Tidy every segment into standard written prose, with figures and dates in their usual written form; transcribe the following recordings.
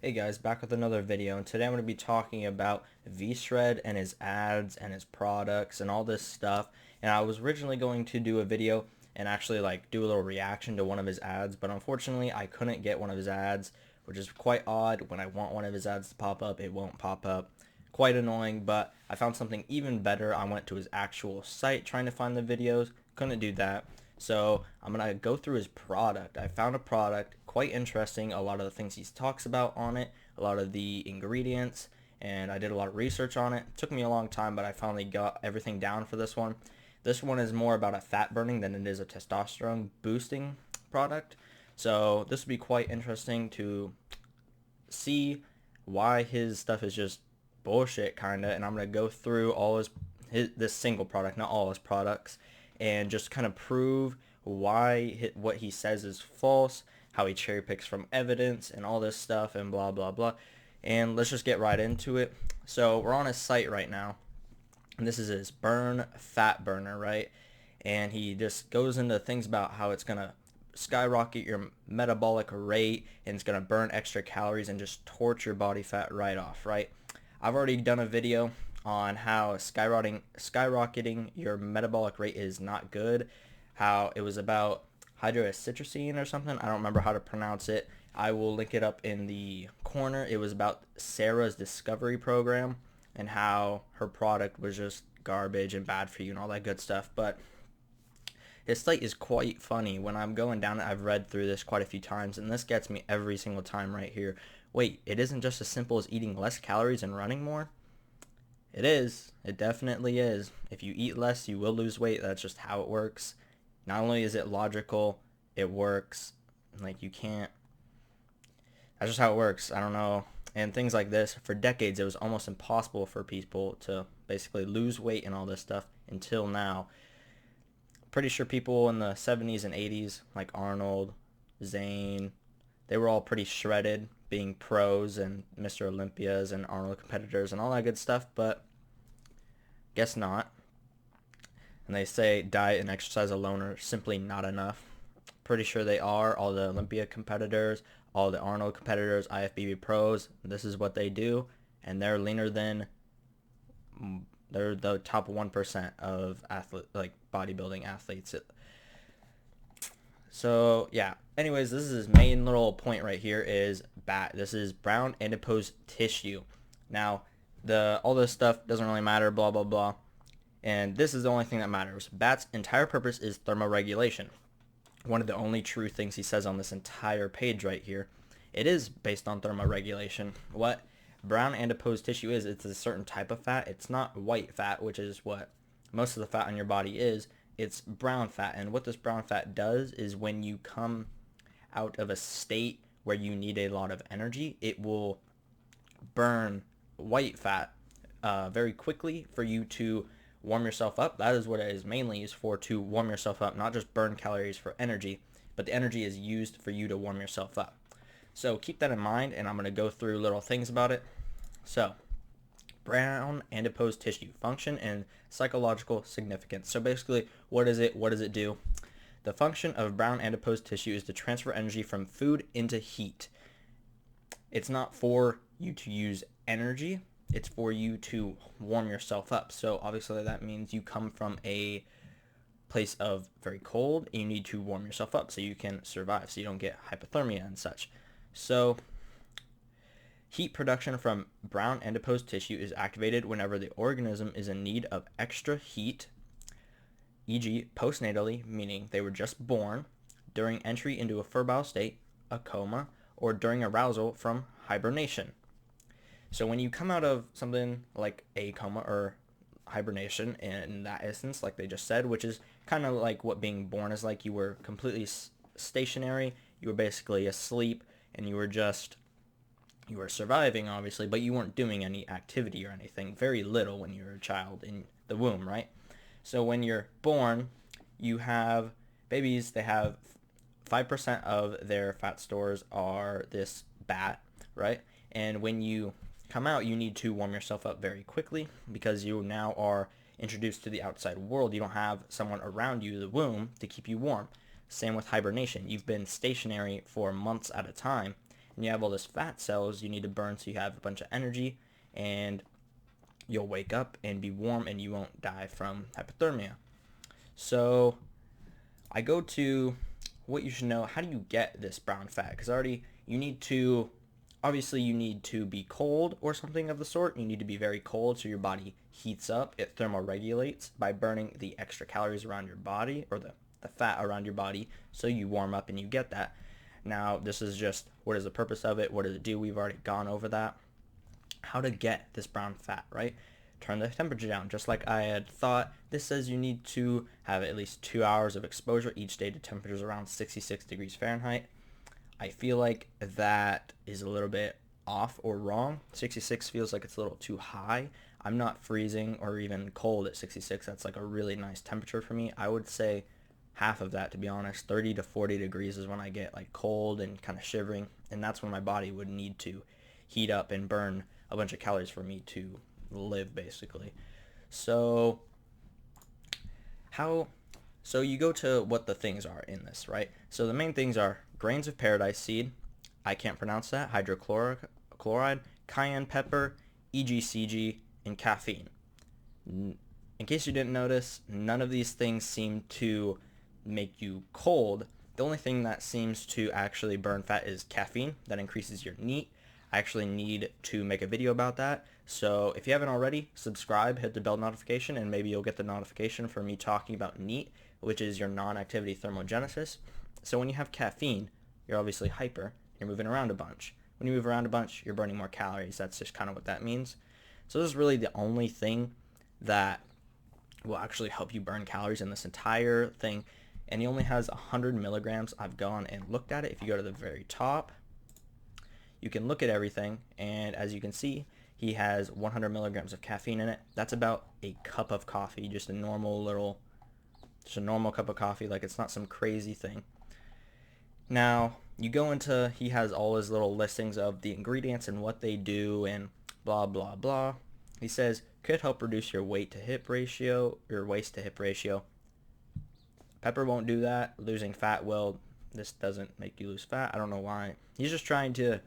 Hey guys, back with another video, and today I'm going to be talking about VShred and his ads and his products and all this stuff. And I was originally going to do a video and actually do a little reaction to one of his ads, but unfortunately I couldn't get one of his ads, which is quite odd. When I want one of his ads to pop up, it won't pop up. Quite annoying, but I found something even better. I went to his actual site trying to find the videos, couldn't do that. So I'm going to go through his product. I found a product, quite interesting, a lot of the things he talks about on it, a lot of the ingredients, and I did a lot of research on it. It took me a long time, but I finally got everything down for this one. This one is more about a fat burning than it is a testosterone boosting product. So this would be quite interesting to see why his stuff is just bullshit kinda, and I'm going to go through all this single product, not all his products, and just kind of prove why what he says is false, how he cherry picks from evidence and all this stuff and blah blah blah. And let's just get right into it. So we're on his site right now, and this is his burn fat burner, right? And he just goes into things about how it's gonna skyrocket your metabolic rate and it's gonna burn extra calories and just torch your body fat right off, right? I've already done a video on how skyrocketing your metabolic rate is not good, how it was about hydroxystrocin or something. I don't remember how to pronounce it. I will link it up in the corner. It was about Sarah's discovery program and how her product was just garbage and bad for you and all that good stuff. But his site is quite funny. When I'm going down it, I've read through this quite a few times, and this gets me every single time right here. Wait, it isn't just as simple as eating less calories and running more? It is. It definitely is. If you eat less, you will lose weight. That's just how it works. Not only is it logical, it works. You can't. That's just how it works. I don't know. And things like this, for decades, it was almost impossible for people to basically lose weight and all this stuff until now. Pretty sure people in the 70s and 80s, like Arnold, Zane, they were all pretty shredded, being pros and Mr. Olympias and Arnold competitors and all that good stuff, but guess not. And they say diet and exercise alone are simply not enough. Pretty sure they are. All the Olympia competitors, all the Arnold competitors, IFBB pros, this is what they do, and they're leaner than, they're the top 1% of bodybuilding athletes. So yeah, anyways, this is his main little point right here is this is brown adipose tissue. Now all this stuff doesn't really matter, blah blah blah, and this is the only thing that matters. BAT's entire purpose is thermoregulation. One of the only true things he says on this entire page right here. It is based on thermoregulation. What brown adipose tissue is, it's a certain type of fat. It's not white fat, which is what most of the fat on your body is. It's brown fat, and what this brown fat does is when you come out of a state where you need a lot of energy, it will burn white fat very quickly for you to warm yourself up. That is what it is mainly used for, to warm yourself up, not just burn calories for energy, but the energy is used for you to warm yourself up. So keep that in mind, and I'm going to go through little things about it. So brown adipose tissue, function and psychological significance. So basically, what is it? What does it do? The function of brown adipose tissue is to transfer energy from food into heat. It's not for you to use energy. It's for you to warm yourself up. So obviously that means you come from a place of very cold and you need to warm yourself up so you can survive, so you don't get hypothermia and such. So heat production from brown adipose tissue is activated whenever the organism is in need of extra heat, e.g. postnatally, meaning they were just born, during entry into a febrile state, a coma, or during arousal from hibernation. So when you come out of something like a coma or hibernation, in that instance, like they just said, which is kind of like what being born is like, you were completely stationary, you were basically asleep, and you were surviving, obviously, but you weren't doing any activity or anything. Very little when you're a child in the womb, right? So when you're born, you have babies, they have 5% of their fat stores are this BAT, right? And when you come out, you need to warm yourself up very quickly because you now are introduced to the outside world. You don't have someone around you, the womb, to keep you warm. Same with hibernation. You've been stationary for months at a time, and you have all this fat cells you need to burn so you have a bunch of energy, and you'll wake up and be warm and you won't die from hypothermia. So I go to what you should know. How do you get this brown fat? Because you need to be cold or something of the sort. You need to be very cold so your body heats up. It thermoregulates by burning the extra calories around your body, or the fat around your body, so you warm up and you get that. Now, this is just, what is the purpose of it? What does it do? We've already gone over that. How to get this brown fat, right? Turn the temperature down, just like I had thought. This says you need to have at least 2 hours of exposure each day to temperatures around 66 degrees Fahrenheit. I feel like that is a little bit off or wrong. 66 feels like it's a little too high. I'm not freezing or even cold at 66. That's like a really nice temperature for me. I would say half of that, to be honest. 30 to 40 degrees is when I get like cold and kind of shivering, and that's when my body would need to heat up and burn a bunch of calories for me to live, basically. So you go to what the things are in this, right? So the main things are grains of paradise seed, I can't pronounce that, hydrochloride, cayenne pepper, EGCG, and caffeine. In case you didn't notice, none of these things seem to make you cold. The only thing that seems to actually burn fat is caffeine. That increases your NEAT. I actually need to make a video about that. So if you haven't already, subscribe, hit the bell notification, and maybe you'll get the notification for me talking about NEAT, which is your non-activity thermogenesis. So when you have caffeine, you're obviously hyper. You're moving around a bunch. When you move around a bunch, you're burning more calories. That's just kind of what that means. So this is really the only thing that will actually help you burn calories in this entire thing. And he only has 100 milligrams. I've gone and looked at it. If you go to the very top, you can look at everything, and as you can see, he has 100 milligrams of caffeine in it. That's about a cup of coffee, just a normal cup of coffee. Like, it's not some crazy thing. Now, you go into, he has all his little listings of the ingredients and what they do and blah, blah, blah. He says, could help reduce your weight to hip ratio, your waist to hip ratio. Pepper won't do that. Losing fat will. This doesn't make you lose fat. I don't know why. He's just trying to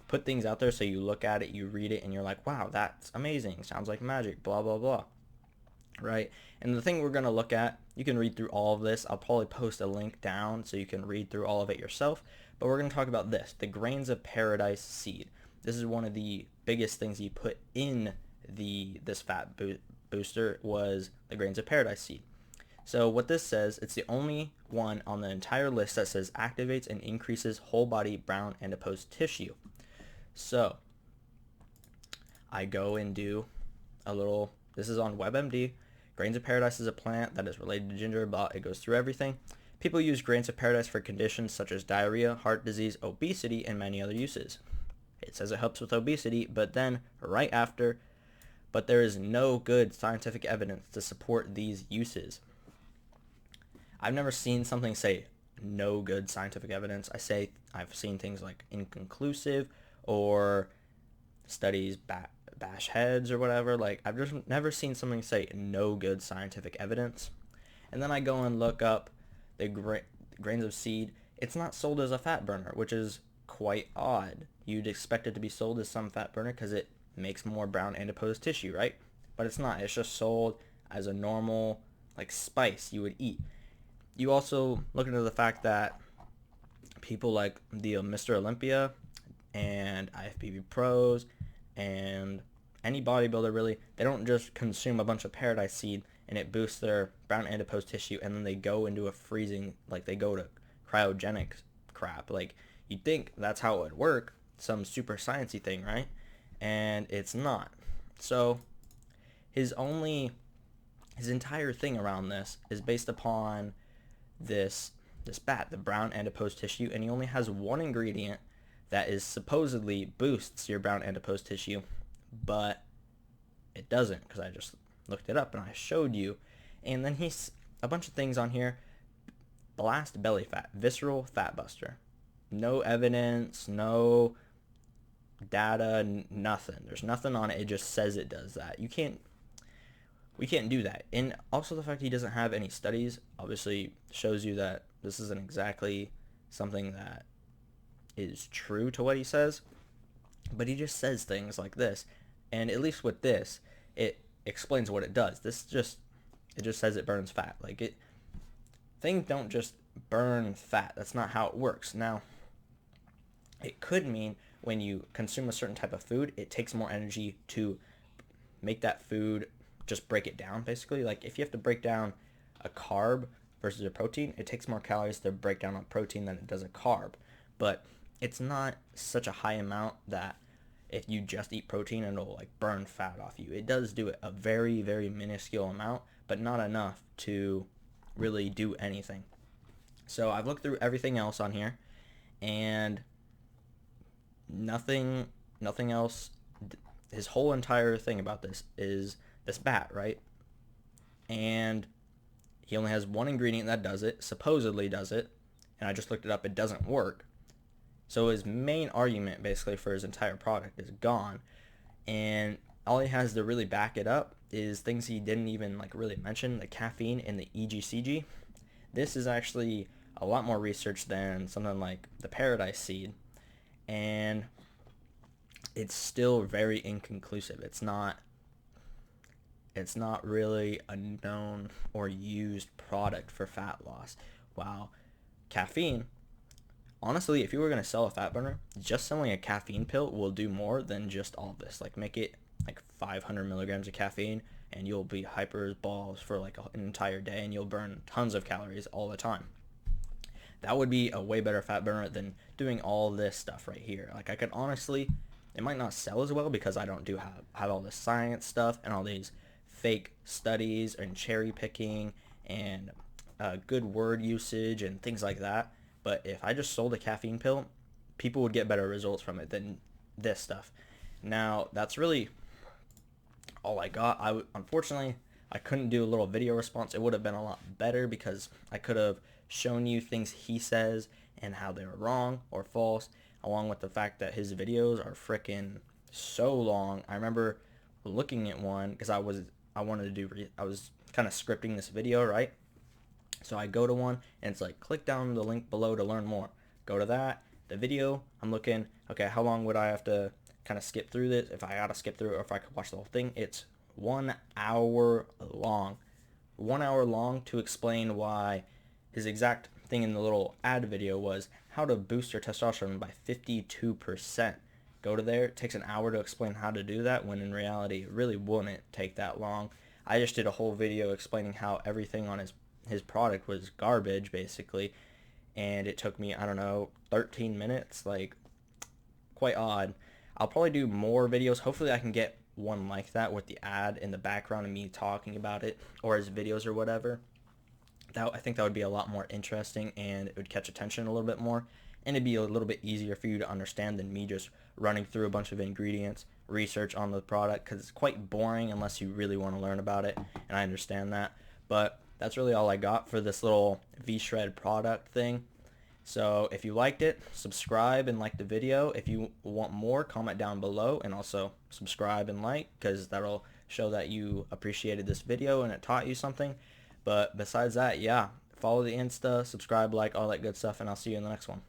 put things out there so you look at it, you read it, and you're like, wow, that's amazing. Sounds like magic, blah, blah, blah. Right? And the thing we're going to look at, you can read through all of this. I'll probably post a link down so you can read through all of it yourself. But we're going to talk about this, the grains of paradise seed. This is one of the biggest things he put in this fat booster was the grains of paradise seed. So what this says, it's the only one on the entire list that says activates and increases whole body brown adipose tissue. So I go and do a little, this is on WebMD. Grains of paradise is a plant that is related to ginger, but it goes through everything. People use grains of paradise for conditions such as diarrhea, heart disease, obesity, and many other uses. It says it helps with obesity, but then right after, but there is no good scientific evidence to support these uses. I've never seen something say no good scientific evidence. I've seen things like inconclusive or studies bash heads or whatever. Like, I've just never seen something say no good scientific evidence. And then I go and look up the grains of seed. It's not sold as a fat burner, which is quite odd. You'd expect it to be sold as some fat burner because it makes more brown adipose tissue, right? But it's not. It's just sold as a normal, like, spice you would eat. You also look into the fact that people like the Mr. Olympia and IFBB pros and any bodybuilder really, they don't just consume a bunch of paradise seed and it boosts their brown adipose tissue and then they go into a freezing, like they go to cryogenic crap. Like, you'd think that's how it would work, some super sciencey thing, right? And it's not. So his entire thing around this is based upon this fat, the brown adipose tissue, and he only has one ingredient that is supposedly boosts your brown adipose tissue, but it doesn't, because I just looked it up and I showed you. And then he's a bunch of things on here. Blast belly fat, visceral fat buster. No evidence, no data, nothing. There's nothing on it. It just says it does that. We can't do that. And also the fact he doesn't have any studies obviously shows you that this isn't exactly something that is true to what he says, but he just says things like this. And at least with this, it explains what it does. It just says it burns fat. Like, things don't just burn fat. That's not how it works. Now, it could mean when you consume a certain type of food, it takes more energy to make that food, just break it down, basically. Like, if you have to break down a carb versus a protein, it takes more calories to break down a protein than it does a carb. But it's not such a high amount that if you just eat protein, it'll like burn fat off you. It does do it a very, very minuscule amount, but not enough to really do anything. So I've looked through everything else on here, and nothing else. His whole entire thing about this is this bat, right? And he only has one ingredient that does it, supposedly does it, and I just looked it up, it doesn't work. So his main argument basically for his entire product is gone, and all he has to really back it up is things he didn't even like really mention, the caffeine and the EGCG. This is actually a lot more research than something like the paradise seed, and it's still very inconclusive. It's not really a known or used product for fat loss. While caffeine, honestly, if you were going to sell a fat burner, just selling a caffeine pill will do more than just all this. Like, make it like 500 milligrams of caffeine, and you'll be hyper as balls for like an entire day, and you'll burn tons of calories all the time. That would be a way better fat burner than doing all this stuff right here. Like, I could honestly, it might not sell as well because I don't have all this science stuff and all these fake studies and cherry picking and good word usage and things like that. But if I just sold a caffeine pill, people would get better results from it than this stuff. Now, that's really all I got. Unfortunately, I couldn't do a little video response. It would have been a lot better because I could have shown you things he says and how they were wrong or false, along with the fact that his videos are freaking so long. I remember looking at one because I was kind of scripting this video, right? So I go to one and it's like, click down the link below to learn more. Go to that, the video, I'm looking, okay, how long would I have to kind of skip through this? If I gotta skip through it or if I could watch the whole thing, it's 1 hour long. 1 hour long to explain why his exact thing in the little ad video was how to boost your testosterone by 52%. Go to there, it takes an hour to explain how to do that, when in reality it really wouldn't take that long. I just did a whole video explaining how everything on his product was garbage basically, and it took me, I don't know, 13 minutes. Like, quite odd. I'll probably do more videos. Hopefully I can get one like that with the ad in the background and me talking about it, or his videos or whatever. I think that would be a lot more interesting, and it would catch attention a little bit more, and it'd be a little bit easier for you to understand than me just running through a bunch of ingredients, research on the product, because it's quite boring unless you really want to learn about it, and I understand that. But that's really all I got for this little VShred product thing. So if you liked it, subscribe and like the video. If you want more, comment down below, and also subscribe and like, because that'll show that you appreciated this video and it taught you something. But besides that, yeah, follow the Insta, subscribe, like, all that good stuff, and I'll see you in the next one.